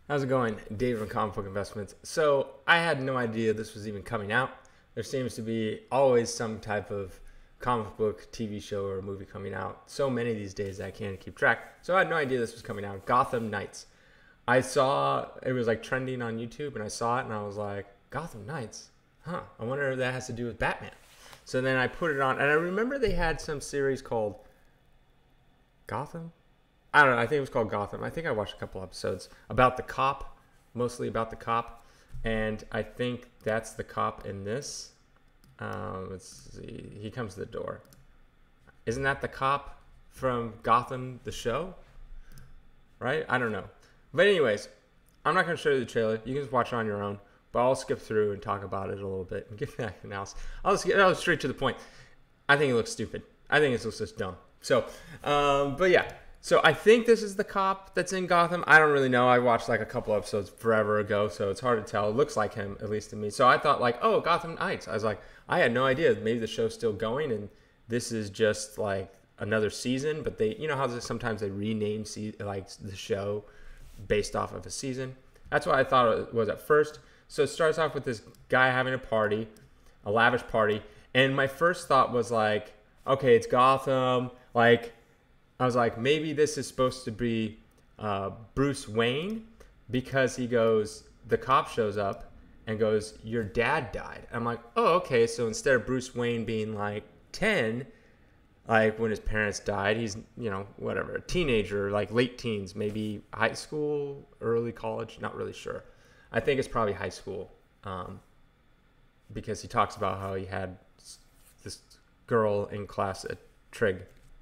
How's it going? Dave from Comic Book Investments. So I had no idea this was even coming out. There seems to be always some type of comic book TV show or movie coming out. So many these days that I can't keep track. So I had no idea this was coming out. Gotham Knights. I saw it was like trending on YouTube and I saw it and I was like, Gotham Knights? Huh. I wonder if that has to do with Batman. So then I put it on and I remember they had some series called Gotham? I don't know. I think it was called Gotham. I think I watched a couple episodes about the cop, mostly about the cop. And I think that's the cop in this. Let's see. He comes to the door. Isn't that the cop from Gotham, the show? Right? I don't know. But anyways, I'm not going to show you the trailer. You can just watch it on your own. But I'll skip through and talk about it a little bit and give that an analysis. I'll go straight to the point. I think it looks stupid. I think it looks just dumb. So, but yeah. So I think this is the cop that's in Gotham. I don't really know. I watched like a couple episodes forever ago, so it's hard to tell. It looks like him, at least to me. So I thought like, oh, Gotham Knights. I was like, I had no idea. Maybe the show's still going, and this is just like another season. But they, you know how sometimes they rename like the show based off of a season. That's what I thought it was at first. So it starts off with this guy having a party, a lavish party, and my first thought was like, okay, it's Gotham, like. I was like, maybe this is supposed to be Bruce Wayne because he goes, the cop shows up and goes, your dad died. I'm like, oh, okay. So instead of Bruce Wayne being like 10, like when his parents died, he's, you know, whatever, a teenager, like late teens, maybe high school, early college, not really sure. I think it's probably high school because he talks about how he had this girl in class at Trig,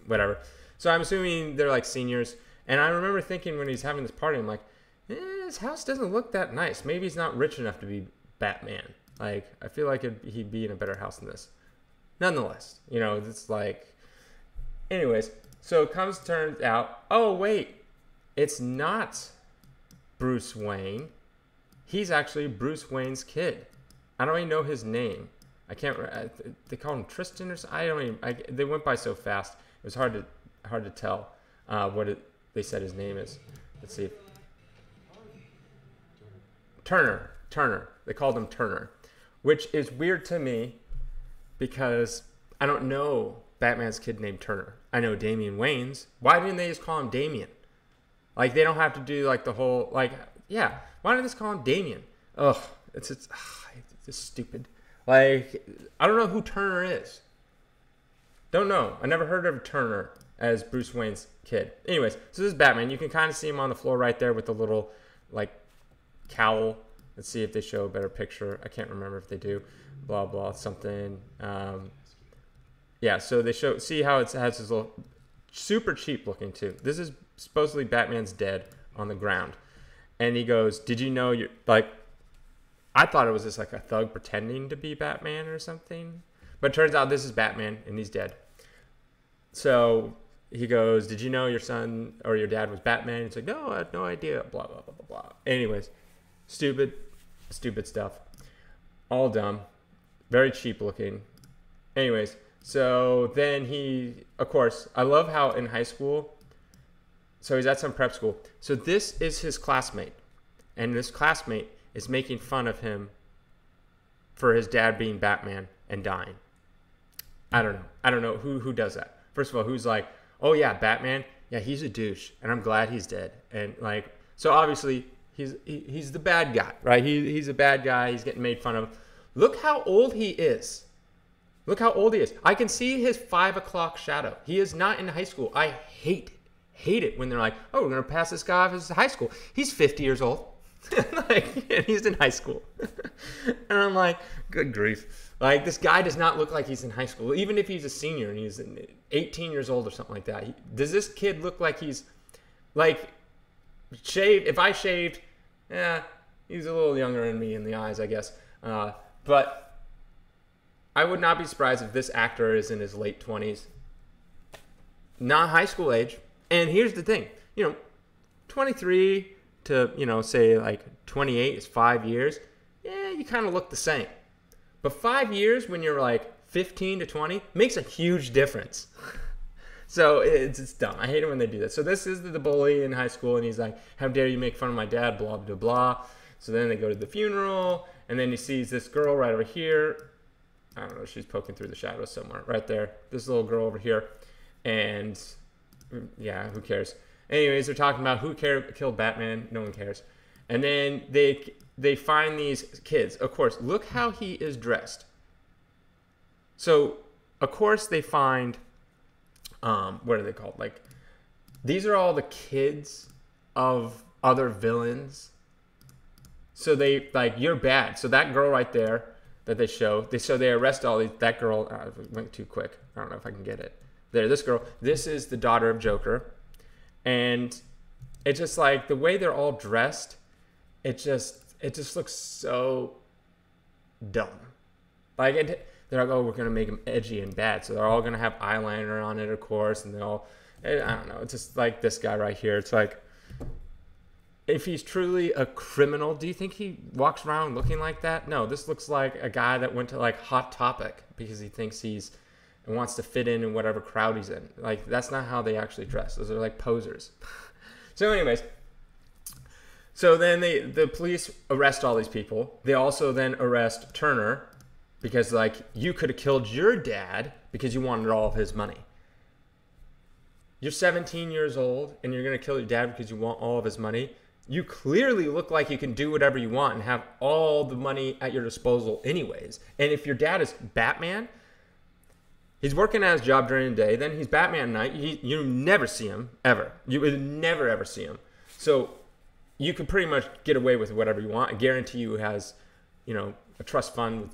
whatever. So I'm assuming they're like seniors. And I remember thinking when he's having this party, I'm like, his house doesn't look that nice. Maybe he's not rich enough to be Batman. Like, I feel like he'd be in a better house than this. Nonetheless, you know, it's like, anyways. So it turns out, oh, wait, it's not Bruce Wayne. He's actually Bruce Wayne's kid. I don't even know his name. I can't, they call him Tristan or something. I don't even, they went by so fast. It was hard to tell they said his name is. Let's see. Turner. They called him Turner, which is weird to me because I don't know Batman's kid named Turner. I know Damian Wayne's. Why didn't they just call him Damian? Like, they don't have to do like the whole, like, yeah. Why didn't they just call him Damian? Ugh, it's just stupid. Like, I don't know who Turner is. Don't know. I never heard of Turner as Bruce Wayne's kid. Anyways, so this is Batman. You can kind of see him on the floor right there with the little, like, cowl. Let's see if they show a better picture. I can't remember if they do. Blah, blah, something. Yeah, so they see how it has this little, super cheap looking too. This is supposedly Batman's dead on the ground. And he goes, did you know you're, like, I thought it was just like a thug pretending to be Batman or something. But it turns out this is Batman and he's dead. So he goes, did you know your son or your dad was Batman? He's like, no, I had no idea. Blah, blah, blah, blah, blah. Anyways, stupid stuff. All dumb. Very cheap looking. Anyways, so then he, of course, I love how in high school, so he's at some prep school. So this is his classmate. And this classmate is making fun of him for his dad being Batman and dying. I don't know who does that. First of all, who's like, oh yeah, Batman, yeah, he's a douche, and I'm glad he's dead. And like, so obviously he's the bad guy, right? He's a bad guy. He's getting made fun of. Look how old he is. Look how old he is. I can see his 5 o'clock shadow. He is not in high school. I hate it when they're like, oh, we're gonna pass this guy off as high school. He's 50 years old. Like, and he's in high school. And I'm like, good grief. Like, this guy does not look like he's in high school. Even if he's a senior and he's 18 years old or something like that. Does this kid look like he's, like, shaved? If I shaved, he's a little younger than me in the eyes, I guess. But I would not be surprised if this actor is in his late 20s. Not high school age. And here's the thing. You know, 23 to, you know, say like 28 is 5 years. Yeah, you kind of look the same. But 5 years when you're like 15 to 20 makes a huge difference. So it's dumb. I hate it when they do that. So this is the bully in high school, and he's like, how dare you make fun of my dad, blah, blah, blah. So then they go to the funeral, and then he sees this girl right over here. I don't know, she's poking through the shadows somewhere. Right there. This little girl over here. And, yeah, who cares? Anyways, they're talking about who killed Batman. No one cares. And then they find these kids. Of course, look how he is dressed. So, of course, they find... what are they called? Like, these are all the kids of other villains. So they, like, you're bad. So that girl right there that they show, they arrest all these, that girl, went too quick. I don't know if I can get it. There, this girl, this is the daughter of Joker. And it's just like, the way they're all dressed, it just looks so dumb. Like, they're like, oh, we're going to make them edgy and bad. So they're all going to have eyeliner on it, of course. And I don't know. It's just like this guy right here. It's like, if he's truly a criminal, do you think he walks around looking like that? No, this looks like a guy that went to like Hot Topic because he thinks and wants to fit in whatever crowd he's in. Like, that's not how they actually dress. Those are like posers. So anyways, so then the police arrest all these people. They also then arrest Turner. Because, like, you could have killed your dad because you wanted all of his money. You're 17 years old and you're going to kill your dad because you want all of his money. You clearly look like you can do whatever you want and have all the money at your disposal anyways. And if your dad is Batman, he's working at his job during the day. Then he's Batman at night. You never see him, ever. You would never, ever see him. So you can pretty much get away with whatever you want. I guarantee you has, a trust fund with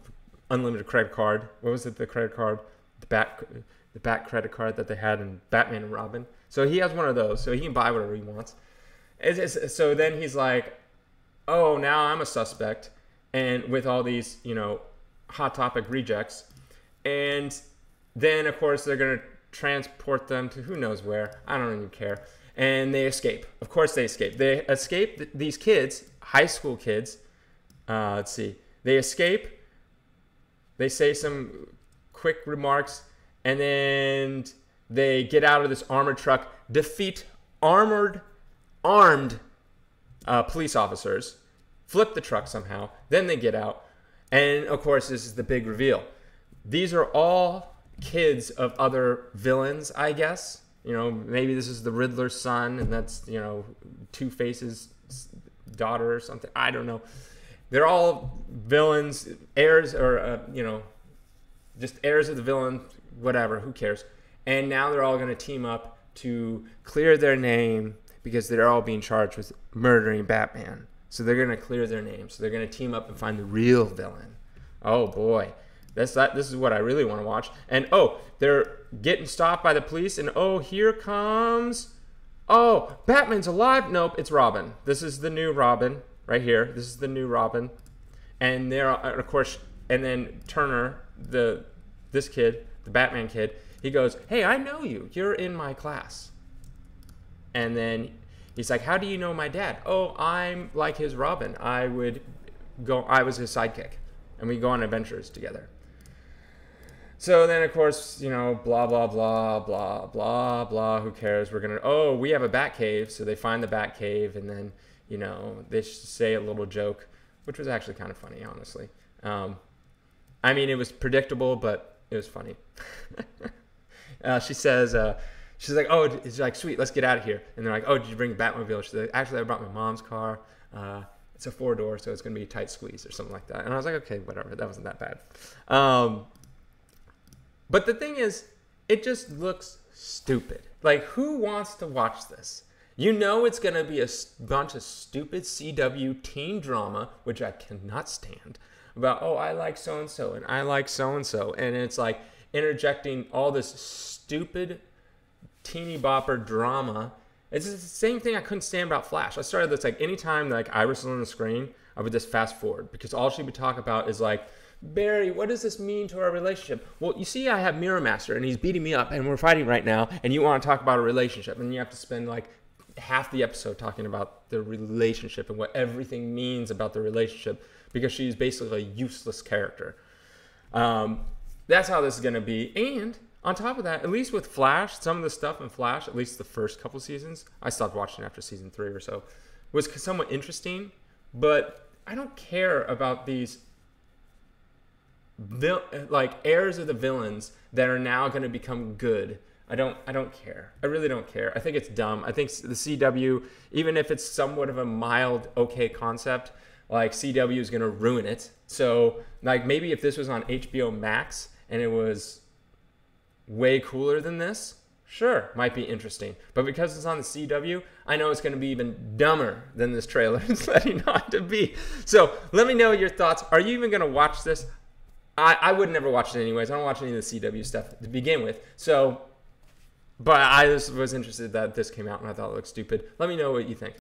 unlimited credit card. What was it? The credit card, the Bat credit card that they had in Batman and Robin. So he has one of those, so he can buy whatever he wants. So then he's like, oh, now I'm a suspect, and with all these, Hot Topic rejects, and then of course they're gonna transport them to who knows where. I don't even care. And they escape. Of course they escape. They escape. These kids, high school kids. Let's see. They escape. They say some quick remarks, and then they get out of this armored truck, defeat armed police officers, flip the truck somehow, then they get out, and of course this is the big reveal. These are all kids of other villains, I guess. Maybe this is the Riddler's son, and that's, Two-Face's daughter or something. I don't know. They're all villains, heirs, or, just heirs of the villain, whatever, who cares. And now they're all going to team up to clear their name because they're all being charged with murdering Batman. So they're going to clear their name. So they're going to team up and find the real villain. Oh, boy. This is what I really want to watch. And, they're getting stopped by the police. And, here comes... Oh, Batman's alive? Nope, it's Robin. This is the new Robin. Right here, this is the new Robin, and of course, and then Turner, this kid, the Batman kid, he goes, "Hey, I know you. You're in my class." And then he's like, "How do you know my dad?" "Oh, I'm like his Robin. I was his sidekick, and we go on adventures together." So then, of course, blah blah blah blah blah blah. Who cares? We have a Bat cave, so they find the Bat cave, and then. They say a little joke, which was actually kind of funny, honestly. It was predictable, but it was funny. She says, she's like, oh, it's like, sweet, let's get out of here. And they're like, oh, did you bring a Batmobile? She's like, actually, I brought my mom's car. It's a 4-door, so it's going to be a tight squeeze or something like that. And I was like, okay, whatever. That wasn't that bad. But the thing is, it just looks stupid. Like, who wants to watch this? It's going to be a bunch of stupid CW teen drama, which I cannot stand, about, I like so-and-so, and I like so-and-so. And it's like interjecting all this stupid teeny bopper drama. It's the same thing I couldn't stand about Flash. I started this, like, anytime, like, Iris was on the screen, I would just fast forward. Because all she would talk about is, like, Barry, what does this mean to our relationship? Well, you see, I have Mirror Master, and he's beating me up, and we're fighting right now, and you want to talk about a relationship. And you have to spend, like, half the episode talking about the relationship and what everything means about the relationship because she's basically a useless character. That's how this is going to be. And on top of that, at least with Flash, some of the stuff in Flash, at least the first couple seasons, I stopped watching after season 3 or so, was somewhat interesting. But I don't care about these like heirs of the villains that are now going to become good. I don't care. I really don't care. I think it's dumb. I think the CW, even if it's somewhat of a mild okay concept, like CW is going to ruin it. So like maybe if this was on HBO Max and it was way cooler than this, sure, might be interesting. But because it's on the CW, I know it's going to be even dumber than this trailer is letting on to be. So let me know your thoughts. Are you even going to watch this? I would never watch it anyways. I don't watch any of the CW stuff to begin with. So, but I was interested that this came out and I thought it looked stupid. Let me know what you think.